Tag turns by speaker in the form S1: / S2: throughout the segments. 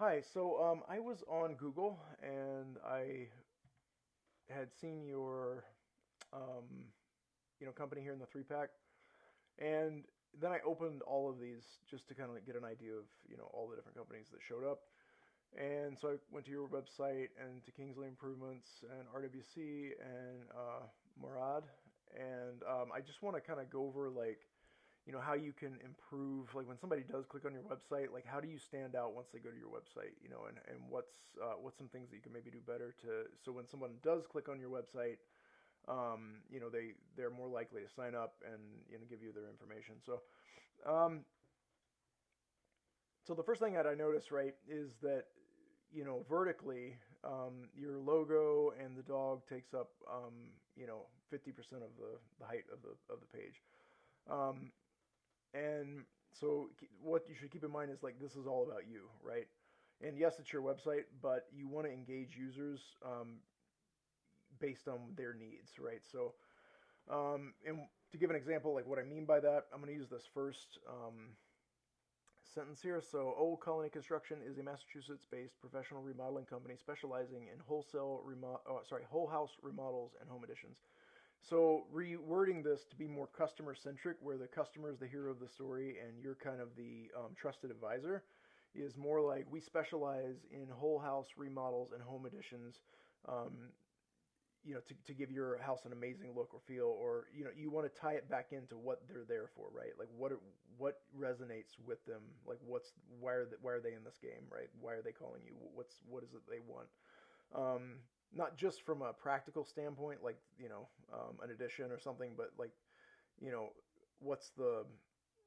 S1: Hi, so I was on Google and I had seen your um, company here in the three pack, and then I opened all of these just to kind of get an idea of all the different companies that showed up. And so I went to your website and to Kingsley Improvements and RWC and Murad, and I just want to kind of go over how you can improve, like when somebody does click on your website, like how do you stand out once they go to your website, and what's some things that you can maybe do better to, so when someone does click on your website, they're more likely to sign up and give you their information. Um, so the first thing that I noticed, right, is that vertically, your logo and the dog takes up 50% of the height of the page. Um, And so what you should keep in mind is like this is all about you, right? And yes, it's your website, but you want to engage users based on their needs, right? And to give an example, like what I mean by that, I'm going to use this first sentence here. So, Old Colony Construction is a Massachusetts-based professional remodeling company specializing in whole house remodels and home additions. So rewording this to be more customer centric, where the customer is the hero of the story and you're kind of the trusted advisor, is more like we specialize in whole house remodels and home additions. Um, to give your house an amazing look or feel, or you want to tie it back into what they're there for, right? Like what resonates with them, like why are they in this game, right? Why are they calling you? What is it they want? Not just from a practical standpoint, like an addition or something, but like you know, what's the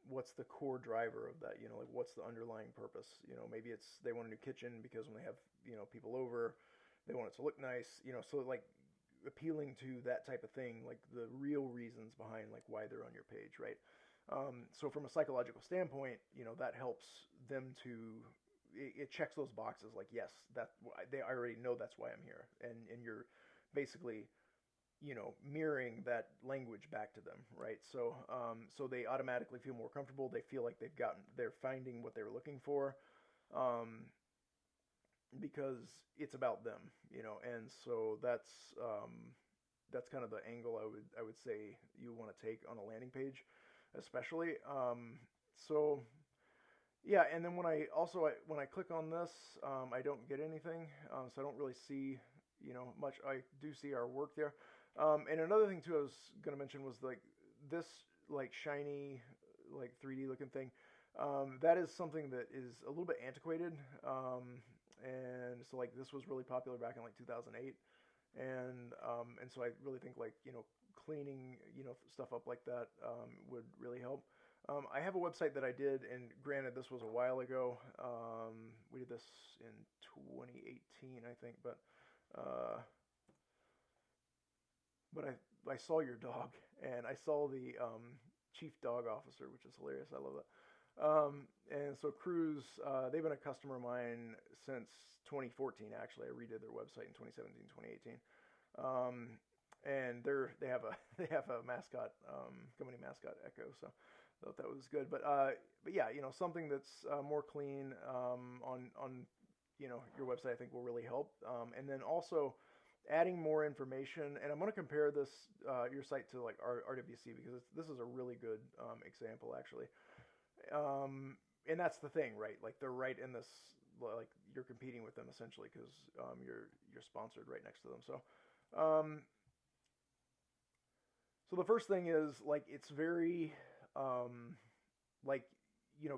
S1: what's the core driver of that? Like what's the underlying purpose? Maybe it's they want a new kitchen because when they have people over, they want it to look nice. So like appealing to that type of thing, like the real reasons behind like why they're on your page, right? So from a psychological standpoint, that helps them to it checks those boxes like yes, that they already know that's why I'm here, and you're basically mirroring that language back to them, right? So they automatically feel more comfortable. They feel like they're finding what they were looking for, um, because it's about them, and so that's kind of the angle I would say you want to take on a landing page, especially. So yeah, and then when I click on this, I don't get anything, so I don't really see much. I do see our work there, and another thing too I was gonna mention was like this like shiny like 3D looking thing. That is something that is a little bit antiquated, and so like this was really popular back in like 2008, and so I really think like cleaning stuff up like that would really help. I have a website that I did, and granted, this was a while ago. We did this in 2018, I think, uh, but I saw your dog, and I saw the chief dog officer, which is hilarious. I love that. And so Cruise, they've been a customer of mine since 2014. Actually, I redid their website in 2017, 2018. Um, and they have a they have a mascot, company mascot Echo. So I thought that was good. But yeah, something that's more clean on your website I think will really help. And then also adding more information. And I'm going to compare this your site to like RWC because this is a really good example actually. And that's the thing, right? Like they're right in this, like you're competing with them essentially because you're sponsored right next to them. Um, so the first thing is like it's very um, like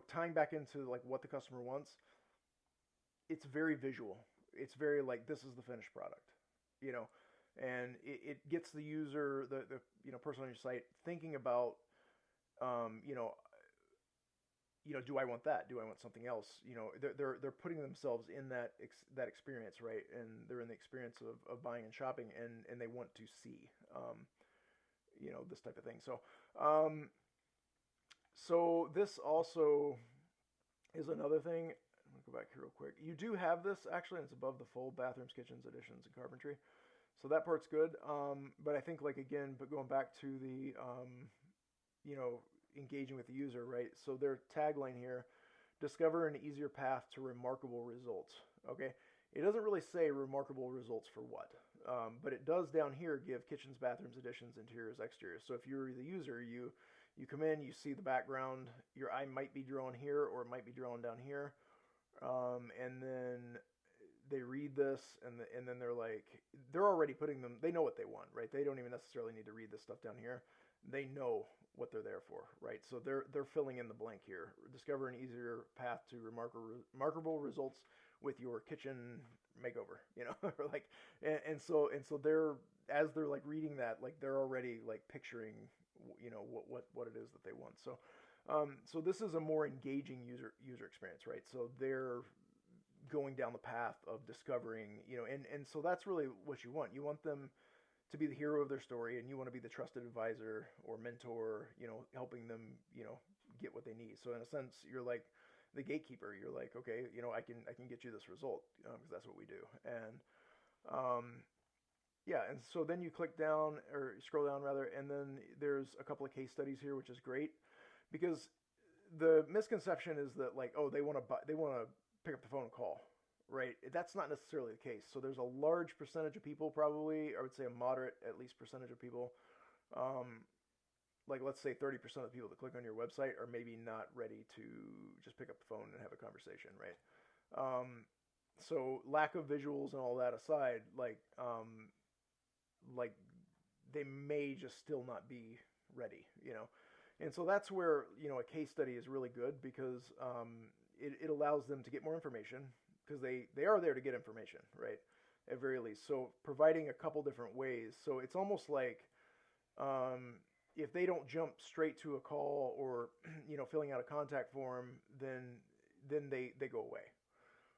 S1: tying back into like what the customer wants. It's very visual. It's very like this is the finished product, you know, and it gets the user, the person on your site thinking about um, you know do I want that? Do I want something else? They're putting themselves in that experience, right? And they're in the experience of buying and shopping, and they want to see, this type of thing. Um, so this also is another thing. I'm gonna go back here real quick. You do have this actually, and it's above the fold: bathrooms, kitchens, additions, and carpentry. So that part's good. But I think like again, but going back to the you know engaging with the user, right? So their tagline here: Discover an easier path to remarkable results. Okay, it doesn't really say remarkable results for what, but it does down here give kitchens, bathrooms, additions, interiors, exteriors. So if you're the user, you come in, you see the background, your eye might be drawn here or it might be drawn down here, and then they read this and then they're like, they're already putting them, they know what they want, right? They don't even necessarily need to read this stuff down here. They know what they're there for, right? So they're filling in the blank here. Discover an easier path to remarkable results with your kitchen makeover, or like, and so they're, as they're like reading that, like they're already like picturing, what it is that they want. So this is a more engaging user experience, right? So they're going down the path of discovering, and so that's really what you want. You want them to be the hero of their story, and you want to be the trusted advisor or mentor, helping them, get what they need. So in a sense, you're like the gatekeeper. You're like, okay, I can get you this result, because that's what we do. And yeah, and so then you click down or scroll down rather, and then there's a couple of case studies here, which is great, because the misconception is that like, oh, they want to pick up the phone and call, right? That's not necessarily the case. So there's a large percentage of people, probably, I would say a moderate at least percentage of people, like let's say 30% of the people that click on your website are maybe not ready to just pick up the phone and have a conversation, right? So lack of visuals and all that aside, like they may just still not be ready, And so that's where, a case study is really good, because it allows them to get more information, because they are there to get information, right? At very least. So providing a couple different ways. So it's almost like, if they don't jump straight to a call or, filling out a contact form, then they go away.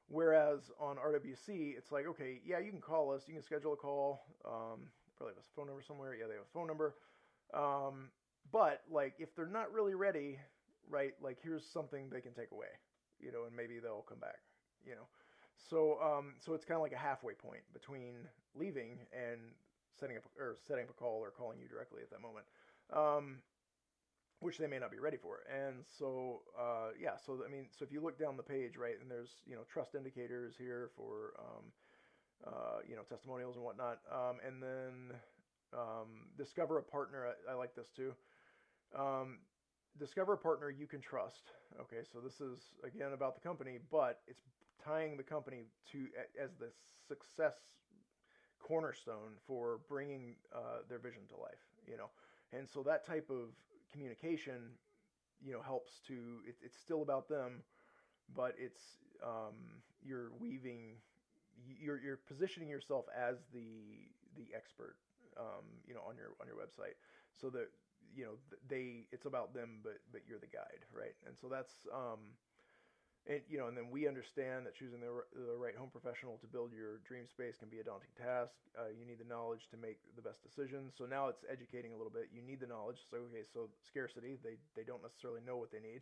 S1: Whereas on RWC, it's like, okay, yeah, you can call us, you can schedule a call. Probably have a phone number somewhere. Yeah, they have a phone number. But like, if they're not really ready, right? Like, here's something they can take away, and maybe they'll come back, So it's kind of like a halfway point between leaving and setting up a call or calling you directly at that moment, which they may not be ready for. And so, yeah. So I mean, so if you look down the page, right, and there's trust indicators here for testimonials and whatnot, and then discover a partner. I like this too. Discover a partner you can trust. Okay, so this is again about the company, but it's tying the company to as the success cornerstone for bringing their vision to life. And so that type of communication, helps to. It's still about them, but it's you're weaving, you're positioning yourself as the expert, on your website, so that it's about them, but you're the guide, right? And so that's and then we understand that choosing the right home professional to build your dream space can be a daunting task. You need the knowledge to make the best decisions. So now it's educating a little bit. You need the knowledge. So okay, so scarcity. They don't necessarily know what they need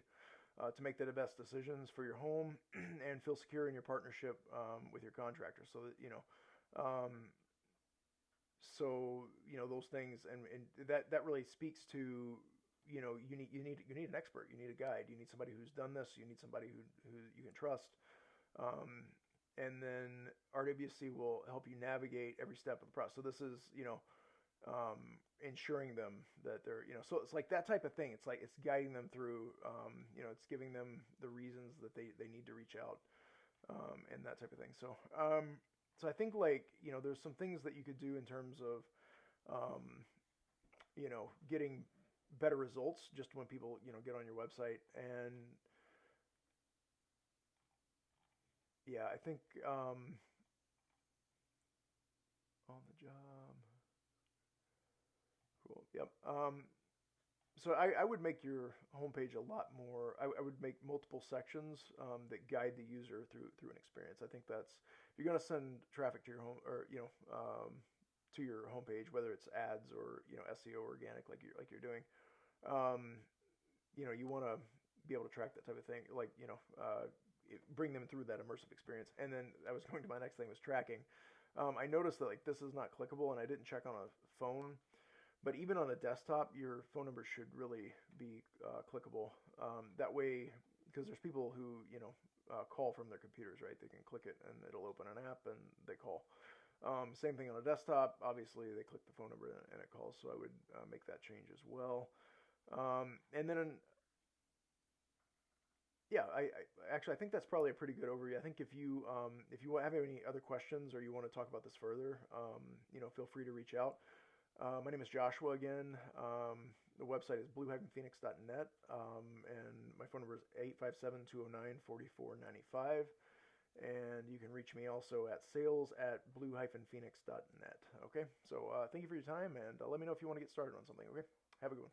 S1: to make the best decisions for your home and feel secure in your partnership with your contractor. So that those things, and that really speaks to, you need an expert, you need a guide, you need somebody who's done this, you need somebody who you can trust, and then RWC will help you navigate every step of the process. So this is ensuring them that they're, so it's like that type of thing. It's like it's guiding them through, it's giving them the reasons that they need to reach out, and that type of thing. So I think, like, there's some things that you could do in terms of, getting better results just when people, get on your website. And yeah, I think, on the job. Cool. Yep. So I would make your homepage a lot more. I would make multiple sections that guide the user through an experience. I think that's, if you're going to send traffic to your home, or to your homepage, whether it's ads or SEO organic, like you're doing, you want to be able to track that type of thing, like bring them through that immersive experience. And then I was going to my next thing was tracking. I noticed that like this is not clickable, and I didn't check on a phone. But even on a desktop, your phone number should really be clickable. That way, because there's people who, call from their computers, right? They can click it and it'll open an app and they call. Same thing on a desktop. Obviously, they click the phone number and it calls. So I would make that change as well. And then, yeah, actually I think that's probably a pretty good overview. I think if you have any other questions or you want to talk about this further, feel free to reach out. My name is Joshua again. The website is blue-phoenix.net, and my phone number is 857-209-4495. And you can reach me also at sales@blue-phoenix.net. Okay, so thank you for your time, and let me know if you want to get started on something. Okay, have a good one.